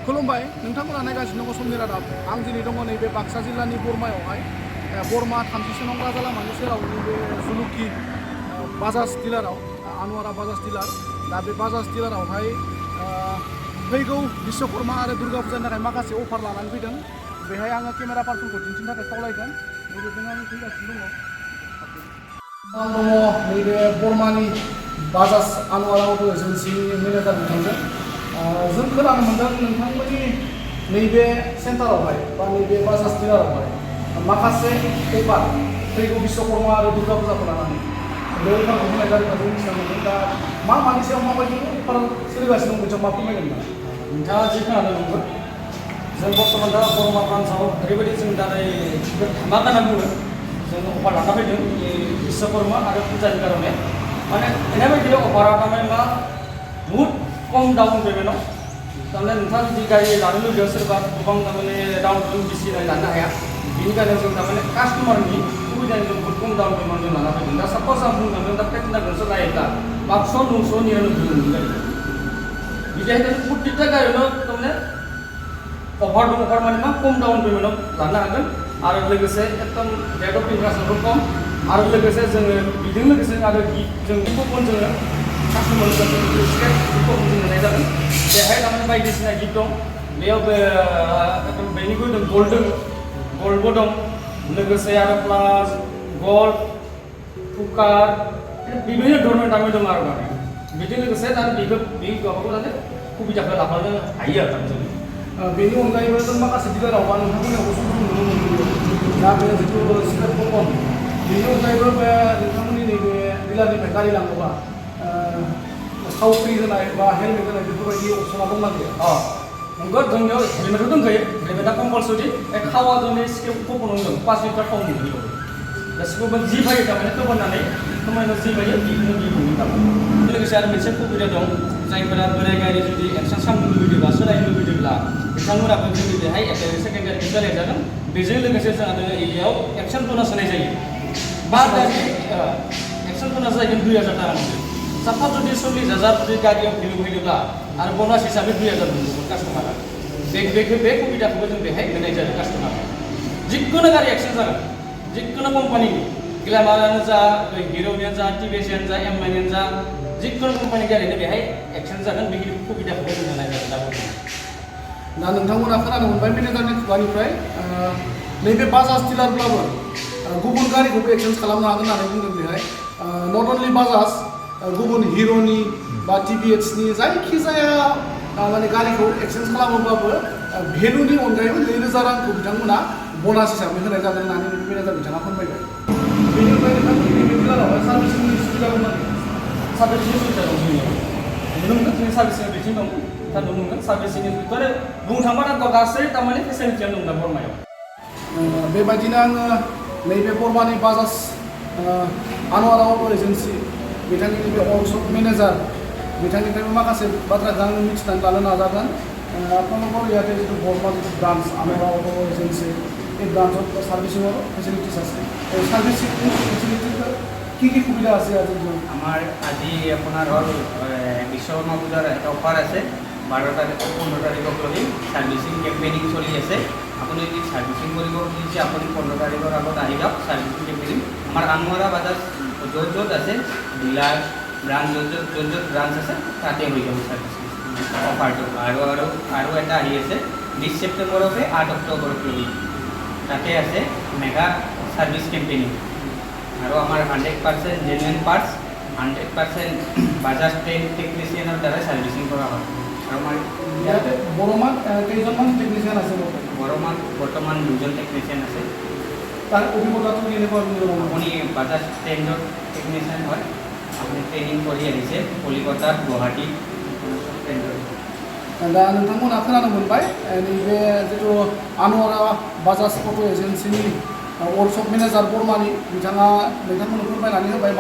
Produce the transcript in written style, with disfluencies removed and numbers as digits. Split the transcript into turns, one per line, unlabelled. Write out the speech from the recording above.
खुलुमबाय नोंथांमोना नायगासिनो दङ समनि रादाब आं दिनै दङ नैबे बाक्सा जिल्लानि बरमायावहाय बरमा 37 नं राजा लामानि सेराव नैबे जुलुकि बाजाज डिलाराव आनवारा बाजाज डिलार दा बे बाजाज डिलारावहाय फैगौ बिश्वकर्मा आरो दुर्गा फुजानि थाखाय माखासे अफार लानानै फैदों बेहाय आङो केमेरा पार्सनखौ दिन्थिनो थाखाय खावलायगोन नैबेजों आं फैगासिनो दङ आं दङ नैबे बरमानि बाजाज आनवारा अट' एजेन्सिनि मेनेजार बिथांजों जों खोनानो मोन्दों नोंथांमोननि नैबे सेन्टारावहाय बा नैबे बाजाज डिलारावहाय माखासे अफार फैगौ बिश्वकर्मा आरो दुर्गा फुजाखौ लानानै बे अफारखौ होनाय जादों जों मिथिनो मोन्दों दा मानि सायाव माबायदि अफार सोलिगासिनो दं बिथाङा मा फोरमायगोन ना
नोंथाङा जि खोनादों नंगौ जों बर्तमान दा बरमा ब्रान्सआव ओरैबायदि जों दा धामाका होनना बुङो जों अफार लाना फैदों बिश्वकर्मा आरो फुजानि कारणे माने ओरैबायदि अफारा थारमाने मा बुहुद कम डाउन पेमेन्टआव थारमाने नोंथाङा जुदि गारि लानो लुबैयो सोरबा गोबां थारमाने डाउन पेमेन्ट बेसि लानो हाया बेनिखायनो जों थारमाने कास्टमारनि सुबिदानि जों बुहुद कम डाउन पेमेन्ट जों लाना फैदों दा साप'ज आं बुंनो थांदों दा प्लेटिना गंसे लायोब्ला 800-999 मोनगोन बिदिहाय प्रत्येकटा गारियावनो थारमाने अफार दं अफार माने मा कम डाउन पेमेन्टआव लानो हागोन आरो लोगोसे एकदम रेट अफ इन्टारेस्टआबो खम आरो लोगोसे जोङो बेजों लोगोसे आरो जों कुपन जोङो कास्टमार कुपन जों होनाय जागोन बेहाय थारमाने बायदिसिना गिफ्ट दं बेयाव बेनिबो दं गल्डबो दं लोगोसे आरो प्लास गल्ड कुकार বিভিন্ন ধরনের দামে दं आरो माने बेजों लोगोसे दा बे माबाखौ जाहाथे सुबिदाखौ लाफानो हायो आरो
बेनि अनगायैबो जों माखासे डिलारावबा नोंथांमोननियावबो सम नुनो मोनदों दा बे जिथु स्क्रेप कुपन बेनि अनगायैबो बे नोंथांमोननि नैबे डिलारनिफ्राय गारि लाङोबा थाव फ्रि होनाय बा हेलमेट होनाय बेफोरबायदि अपसना दंना गैया
नंगौ जोंनियाव हेलमेटबो दंखायो हेलमेटा कम्पालसरि खावा जोंनि स्क्रेप कुपन दं 5 लिटार थाव मोनगोन गासिखौबो जि फायो थारमाने खोबनानै खमायनो जि फायो बेखौनो मोनगोन थारमाने लोगोसे आरो मोनसे सुबिदा दं जायफोरा बोराय गारि जुदि एक्सन खालामनो लुबैदोंब्ला सोलायनो लुबैदोंब्ला बिथांमोनाबो जोंनि बेहाय सेकेन्डारि सोलायजागोन बेजों लोगोसे जोंहा एरियायाव एक्सन बोनास होनाय जायो बा गारि एक्सन बोनास जागोन 2000 थाखा साफा जुदि 40,000 जुदि गारियाव भेलु फैदोंब्ला आरो बोनास हिसाबै 2000 मोनगोन कास्टमारा बे सुबिदाखौबो जों बेहाय होनाय जायो कास्टमारनो जिखुनु गारि एक्सन जागोन जिखुनु कम्पानिनि ग्लेमारानो जा हिर'नियानो जा टिभिएसआनो जा एमआइनियानो जा जिखुनु कम्पानि गारिनो बेहाय एक्सन जागोन बे सुबिदाखौबो जों होनाय जागोन
दा नोंथांमोना खोनानो मोनबाय मेनेजारनि खुगानिफ्राय नैबे बाजाज डिलारब्लाबो गुबुन गारिखौबो एक्सचेन्ज खालामनो हागोन होननानै बुंदों बेहाय नट अनलि बाजाज गुबुन हिर'नि बा टिभिएसनि जायखिजाया माने गारिखौ एक्सचेन्ज खालामोब्लाबो भेलुनि अनगायैबो 2,000 रांखौ बिथांमोना ब'नास हिसाबै होनाय जागोन होननानै मेनेजार बिथाङा फोरमायबाय बेनि अनगायै नोंथांमोननि नैबे डिलारावहाय सार्भिसिंनि सुबिदा दं ना
सार्भिसिंनि सुबिदा दं जोंनियाव नुनो मोनगोन जोंनि सार्भिसिंआ बिथिं दं दा नुनो मोनगोन सार्भिसिंनि माने बुंनो थाङोबा गासै थारमाने फेसिलिटियानो दं दा बरमायाव
बेबायदिनो आङो नैबे बरमानि बाजाज आनवारा अट' एजेन्सि बिथांनि नैबे वर्कशप मेनेजार बिथांनिफ्रायबो माखासे बाथ्राखौ आं मिथिनानै लानो नाजागोन आपनों ইয়াতে जो बरमा जो ब्रांच आनवारा अट' एजेंसी এই ব্রাঞ্চত সার্ভিসিংৰ ফেসিলিটিস আছে এই সার্ভিসিং ফেসিলিটিৰ কি সুবিধা আছে আজি
আমাৰ আজি আপোনাৰ হ'ল বিশ্বকৰ্মা পূজাৰ এটা অফাৰ আছে 12 তাৰিখ 15 তাৰিখলৈকে সাৰ্ভিসিং কেম্পেইনিং চলি আছে আপুনি যদি সাৰ্ভিসিং কৰিব খুজিছে আপুনি 15 তাৰিখৰ আগত আহি যাওক সাৰ্ভিসিং কেম্পেইনিং আমাৰ আনৱাৰা বাজাজ য'ত আছে ডিলাৰ ব্ৰাঞ্চ য'ত ব্ৰাঞ্চ আছে তাতে হৈ যাব সাৰ্ভিসিং অফাৰটো আৰু এটা আহি আছে 20 ছেপ্টেম্বৰতে 8 অক্টোবৰলৈকে তাতে আছে মেগা সার্ভিস কেম্পেইনিং আৰু আমাৰ 100% জেনুইন পাৰ্টছ 100% বাজাজ টেকনিচিয়ানৰ দ্বাৰা সাৰ্ভিসিং কৰা হয় আৰু আমাৰ
ইয়াতে বৰমাত কেইজনমান টেকনিচিয়ান আছে
বৰমাত বৰ্তমান 2জন টেকনিচিয়ান আছে
তাৰ অভিজ্ঞতাটো কেনেকুৱা
আপুনি বাজাজ টেণ্ডৰ টেকনিচিয়ান হয় আপুনি ট্ৰেইনিং কৰি আহিছে কলিকতাত গুৱাহাটী
दा नोंथांमोना खोनानो मोनबाय नैबे जिथु आनवारा बाजाज अट' एजेन्सिनि वर्कशप मेनेजार बरमानि बिथाङा नोंथांमोननो फोरमायनानै होबाय